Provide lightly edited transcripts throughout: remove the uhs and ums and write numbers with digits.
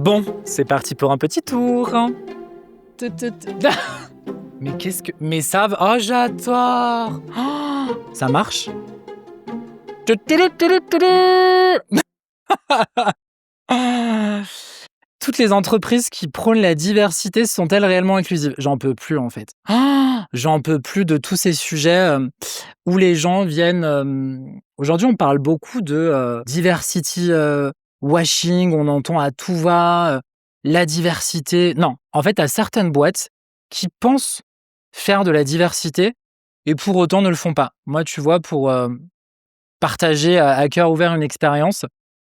Bon, c'est parti pour un petit tour. Mais qu'est-ce que... Mais ça va... Oh, j'adore. Oh, ça marche. Toutes les entreprises qui prônent la diversité sont-elles réellement inclusives? J'en peux plus, en fait. J'en peux plus de tous ces sujets où les gens viennent... Aujourd'hui, on parle beaucoup de diversity washing, on entend à tout va la diversité. Non, en fait, il y a certaines boîtes qui pensent faire de la diversité et pour autant ne le font pas. Moi, tu vois, pour partager à cœur ouvert une expérience,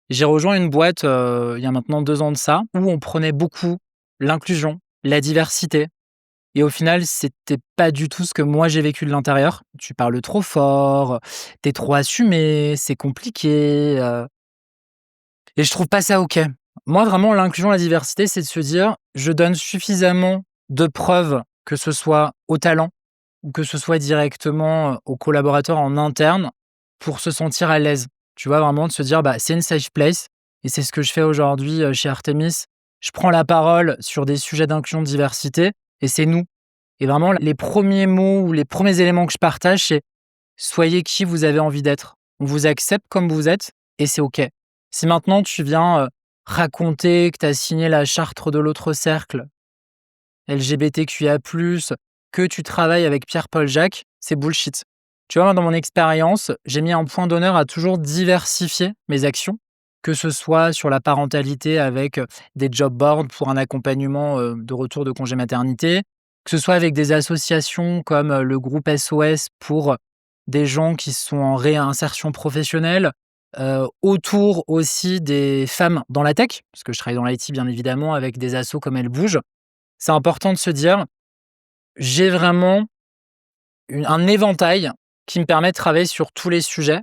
j'ai rejoint une boîte il y a maintenant 2 ans de ça, où on prenait beaucoup l'inclusion, la diversité. Et au final, c'était pas du tout ce que moi j'ai vécu de l'intérieur. Tu parles trop fort, t'es trop assumé, c'est compliqué. Et je trouve pas ça OK. Moi, vraiment, l'inclusion, la diversité, c'est de se dire, je donne suffisamment de preuves, que ce soit au talent ou que ce soit directement aux collaborateurs en interne, pour se sentir à l'aise. Tu vois, vraiment de se dire, bah, c'est une safe place. Et c'est ce que je fais aujourd'hui chez Artemis. Je prends la parole sur des sujets d'inclusion, de diversité, et c'est nous. Et vraiment, les premiers mots ou les premiers éléments que je partage, c'est soyez qui vous avez envie d'être. On vous accepte comme vous êtes et c'est OK. Si maintenant tu viens raconter que tu as signé la charte de l'autre cercle, LGBTQIA+, que tu travailles avec Pierre-Paul Jacques, c'est bullshit. Tu vois, moi, dans mon expérience, j'ai mis un point d'honneur à toujours diversifier mes actions, que ce soit sur la parentalité avec des job boards pour un accompagnement de retour de congé maternité, que ce soit avec des associations comme le groupe SOS pour des gens qui sont en réinsertion professionnelle, autour aussi des femmes dans la tech, parce que je travaille dans l'IT bien évidemment avec des assos comme Elle Bouge. C'est important de se dire, j'ai vraiment un éventail qui me permet de travailler sur tous les sujets.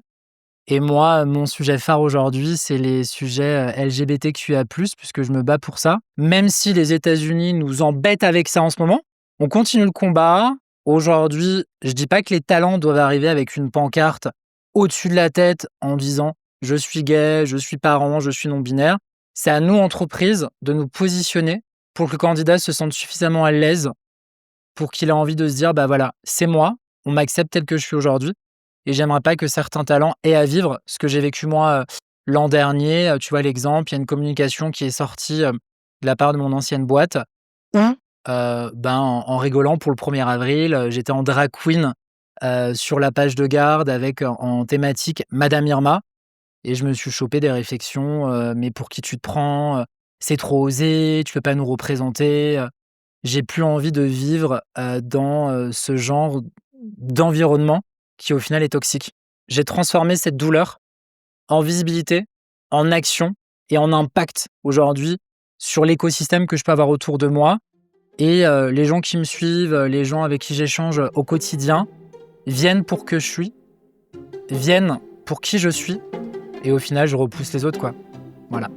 Et moi, mon sujet phare aujourd'hui, c'est les sujets LGBTQIA+, puisque je me bats pour ça. Même si les États-Unis nous embêtent avec ça en ce moment, on continue le combat. Aujourd'hui, je dis pas que les talents doivent arriver avec une pancarte au-dessus de la tête en disant « je suis gay, je suis parent, je suis non-binaire ». C'est à nous, entreprises, de nous positionner pour que le candidat se sente suffisamment à l'aise pour qu'il ait envie de se dire « bah voilà, c'est moi, on m'accepte tel que je suis aujourd'hui ». Et j'aimerais pas que certains talents aient à vivre ce que j'ai vécu moi l'an dernier. Tu vois l'exemple, il y a une communication qui est sortie de la part de mon ancienne boîte où, en rigolant pour le 1er avril, j'étais en drag queen sur la page de garde avec en thématique Madame Irma. Et je me suis chopé des réflexions, mais pour qui tu te prends? C'est trop osé, tu peux pas nous représenter. J'ai plus envie de vivre dans ce genre d'environnement qui au final est toxique. J'ai transformé cette douleur en visibilité, en action et en impact aujourd'hui sur l'écosystème que je peux avoir autour de moi. Et les gens qui me suivent, les gens avec qui j'échange au quotidien, viennent pour que je suis, viennent pour qui je suis. Et au final, je repousse les autres, quoi. Voilà.